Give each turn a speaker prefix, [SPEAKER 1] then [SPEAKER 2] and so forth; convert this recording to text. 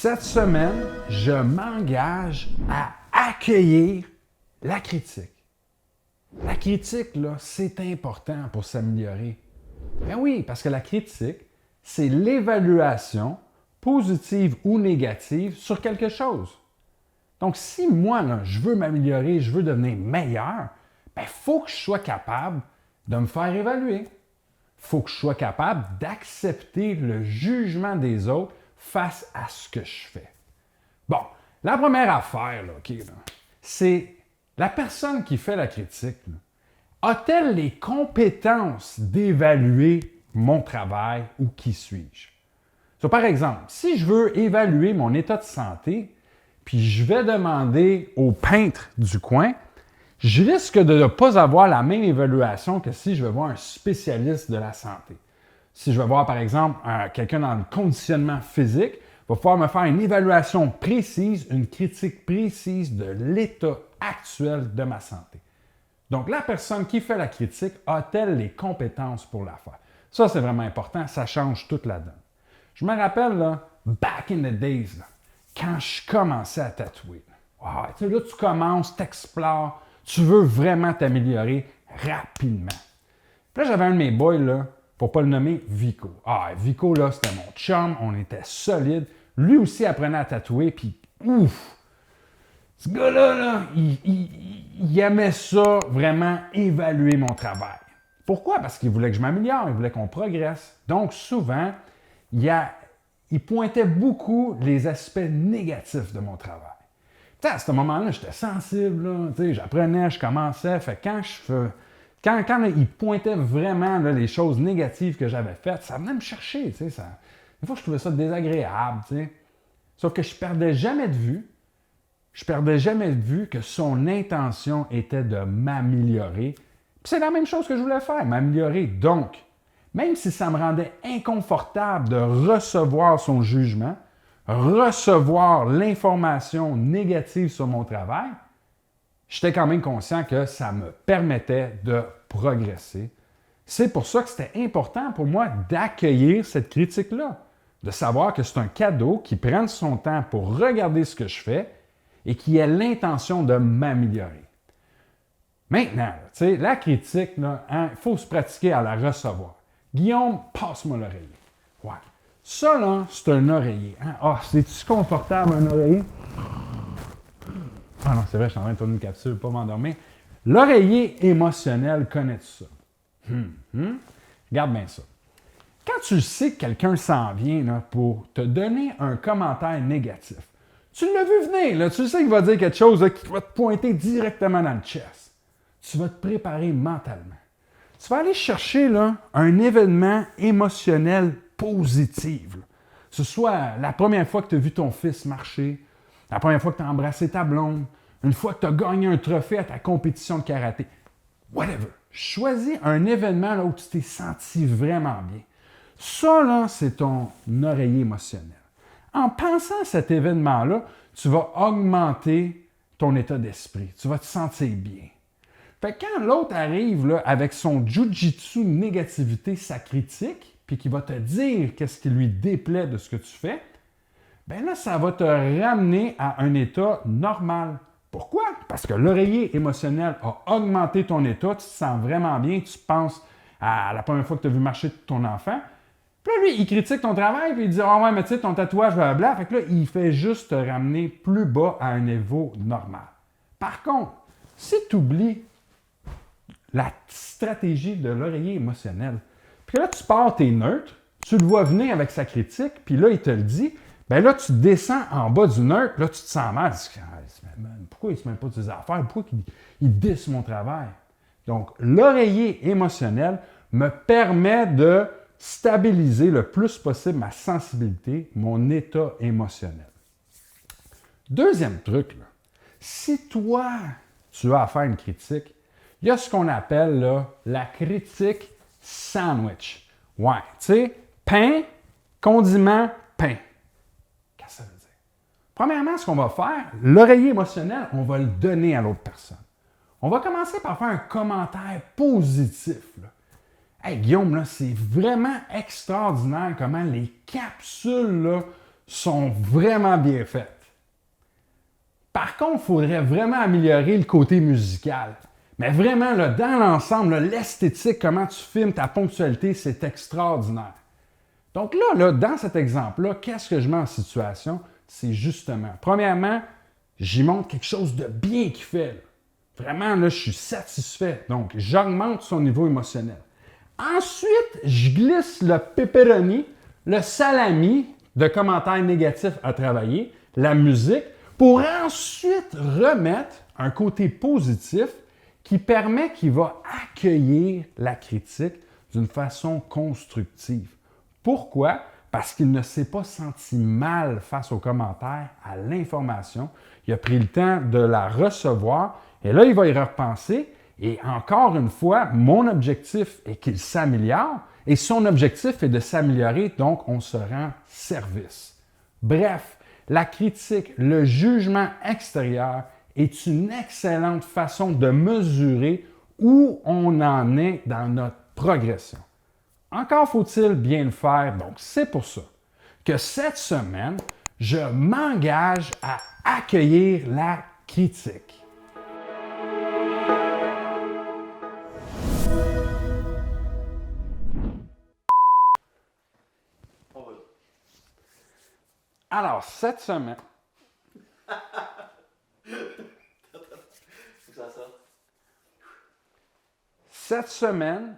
[SPEAKER 1] Cette semaine, je m'engage à accueillir la critique. La critique, là, c'est important pour s'améliorer. Ben oui, parce que la critique, c'est l'évaluation, positive ou négative, sur quelque chose. Donc, si moi, là, je veux m'améliorer, je veux devenir meilleur, il faut que je sois capable de me faire évaluer. Il faut que je sois capable d'accepter le jugement des autres face à ce que je fais. Bon, la première affaire, là, c'est la personne qui fait la critique. Là, a-t-elle les compétences d'évaluer mon travail ou qui suis-je? So, par exemple, si je veux évaluer mon état de santé, puis je vais demander au peintre du coin, je risque de ne pas avoir la même évaluation que si je vais voir un spécialiste de la santé. Si je vais voir, par exemple, quelqu'un dans le conditionnement physique, il va pouvoir me faire une évaluation précise, une critique précise de l'état actuel de ma santé. Donc, la personne qui fait la critique a-t-elle les compétences pour la faire? Ça, c'est vraiment important, ça change toute la donne. Je me rappelle, là, back in the days, là, quand je commençais à tatouer. Là, tu commences, tu explores, tu veux vraiment t'améliorer rapidement. Puis là, j'avais un de mes boys, là, pour ne pas le nommer, Vico. Vico, là, c'était mon chum, on était solide. Lui aussi apprenait à tatouer, puis ouf! Ce gars-là, là, il aimait ça, vraiment évaluer mon travail. Pourquoi? Parce qu'il voulait que je m'améliore, il voulait qu'on progresse. Donc, souvent, il pointait beaucoup les aspects négatifs de mon travail. T'sais, à ce moment-là, j'étais sensible, là, j'apprenais, je commençais. Fait quand il pointait vraiment là, les choses négatives que j'avais faites, ça venait me chercher. Des fois, je trouvais ça désagréable. Sauf que je ne perdais jamais de vue. Je perdais jamais de vue que son intention était de m'améliorer. Puis c'est la même chose que je voulais faire, m'améliorer. Donc, même si ça me rendait inconfortable de recevoir son jugement, recevoir l'information négative sur mon travail, j'étais quand même conscient que ça me permettait de progresser. C'est pour ça que c'était important pour moi d'accueillir cette critique-là, de savoir que c'est un cadeau qui prenne son temps pour regarder ce que je fais et qui ait l'intention de m'améliorer. Maintenant, la critique, il faut se pratiquer à la recevoir. Guillaume, passe-moi l'oreiller. Ouais. Ça, là, c'est un oreiller. C'est-tu confortable, un oreiller? Ah non, c'est vrai, je suis en train de tourner une capsule, pas m'endormir. L'oreiller émotionnel, connais-tu ça? Regarde bien ça. Quand tu sais que quelqu'un s'en vient là, pour te donner un commentaire négatif, tu l'as vu venir, là, tu sais qu'il va dire quelque chose là, qui va te pointer directement dans le chest. Tu vas te préparer mentalement. Tu vas aller chercher là, un événement émotionnel positif. Là. Que ce soit la première fois que tu as vu ton fils marcher, la première fois que tu as embrassé ta blonde, une fois que tu as gagné un trophée à ta compétition de karaté. Whatever. Choisis un événement là, où tu t'es senti vraiment bien. Ça, là, c'est ton oreiller émotionnel. En pensant à cet événement-là, tu vas augmenter ton état d'esprit. Tu vas te sentir bien. Fait que quand l'autre arrive là, avec son jujitsu négativité, sa critique, puis qu'il va te dire qu'est-ce qui lui déplaît de ce que tu fais, bien là, ça va te ramener à un état normal. Pourquoi? Parce que l'oreiller émotionnel a augmenté ton état, tu te sens vraiment bien, tu penses à la première fois que tu as vu marcher ton enfant. Puis là, lui, il critique ton travail, puis il dit « Ah ouais, mais tu sais, ton tatouage, blablabla. » Fait que là, il fait juste te ramener plus bas à un niveau normal. Par contre, si tu oublies la stratégie de l'oreiller émotionnel, puis là, tu pars, t'es neutre, tu le vois venir avec sa critique, puis là, il te le dit, bien là, tu descends en bas du neutre, là, tu te sens mal. Pourquoi il ne se met pas de ses affaires? Pourquoi il disse mon travail? Donc, l'oreiller émotionnel me permet de stabiliser le plus possible ma sensibilité, mon état émotionnel. Deuxième truc, là, si toi, tu as à faire une critique, il y a ce qu'on appelle là, la critique sandwich. Ouais, tu sais, pain, condiment, pain. Qu'est-ce que ça veut dire? Premièrement, ce qu'on va faire, l'oreiller émotionnel, on va le donner à l'autre personne. On va commencer par faire un commentaire positif. Là. Hey Guillaume, là, c'est vraiment extraordinaire comment les capsules là, sont vraiment bien faites. Par contre, il faudrait vraiment améliorer le côté musical. Mais vraiment, là, dans l'ensemble, là, l'esthétique, comment tu filmes ta ponctualité, c'est extraordinaire. Donc là, dans cet exemple-là, qu'est-ce que je mets en situation? C'est justement, premièrement, j'y montre quelque chose de bien qu'il fait. Là. Vraiment, là, je suis satisfait. Donc, j'augmente son niveau émotionnel. Ensuite, je glisse le pepperoni, le salami de commentaires négatifs à travailler, la musique, pour ensuite remettre un côté positif qui permet qu'il va accueillir la critique d'une façon constructive. Pourquoi? Parce qu'il ne s'est pas senti mal face aux commentaires, à l'information. Il a pris le temps de la recevoir et là, il va y repenser. Et encore une fois, mon objectif est qu'il s'améliore et son objectif est de s'améliorer, donc on se rend service. Bref, la critique, le jugement extérieur est une excellente façon de mesurer où on en est dans notre progression. Encore faut-il bien le faire, donc c'est pour ça que cette semaine, je m'engage à accueillir la critique. Alors, cette semaine... Cette semaine,